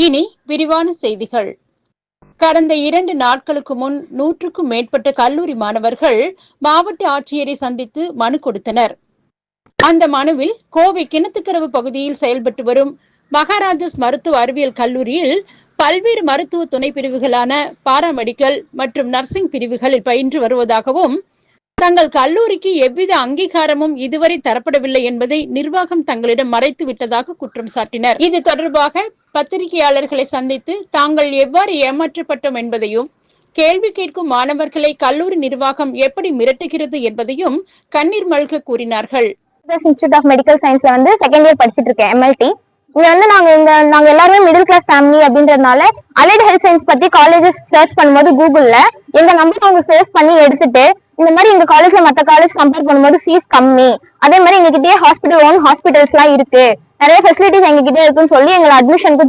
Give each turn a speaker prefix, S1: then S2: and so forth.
S1: இனி விரிவான செய்திகள். கடந்த 2 நாட்களுக்கு முன் 100க்கும் மேற்பட்ட கல்லூரி மாணவர்கள் மாவட்ட ஆட்சியரை சந்தித்து மனு கொடுத்தனர். அந்த மனுவில் கோவை கிணத்துக்கடவு பகுதியில் செயல்பட்டு வரும் மகாராஜாஸ் மருத்துவ அறிவியல் கல்லூரியில் பல்வேறு மருத்துவ துணை பிரிவுகளான பாராமெடிக்கல் மற்றும் நர்சிங் பிரிவுகளில் பயின்று வருவதாகவும், தங்கள் கல்லூரிக்கு எவ்வித அங்கீகாரமும் இதுவரை தரப்படவில்லை என்பதை நிர்வாகம் தங்களிடம் மறைத்து விட்டதாக குற்றம் சாட்டினர். இது தொடர்பாக பத்திரிகையாளர்களை சந்தித்து தாங்கள் எவ்வாறு ஏமாற்றப்பட்டோம் என்பதையும், கேள்வி கேட்கும் மாணவர்களை கல்லூரி நிர்வாகம் எப்படி மிரட்டுகிறது என்பதையும் கண்ணீர் மல்க கூறினார்கள்.
S2: இன்ஸ்டிடியூட் ஆஃப் மெடிக்கல் சயின்ஸ்ல வந்து செகண்ட் இயர் படிச்சிட்டு இருக்கேன், MLT. இங்க வந்து நாங்க எல்லாருமே மிடில் கிளாஸ் ஃபேமிலி அப்படின்றதுனால அலைடு ஹெல்த் சயின்ஸ் பத்தி காலேஜஸ் சர்ச் பண்ணும்போது கூகுள்ல எங்க நம்பர் அவங்க சர்ச் பண்ணி எடுத்துட்டு, இந்த மாதிரி எங்க காலேஜ்ல மத்த காலேஜ் கம்பேர் பண்ணும்போது ஃபீஸ் கம்மி, அதே மாதிரி எங்க கிட்டயே ஹாஸ்பிட்டல்ஸ் எல்லாம் இருக்கு, நிறைய ஃபெசிலிட்டிஸ் எங்க கிட்டே இருக்குன்னு சொல்லி எங்களை அட்மிஷனுக்கு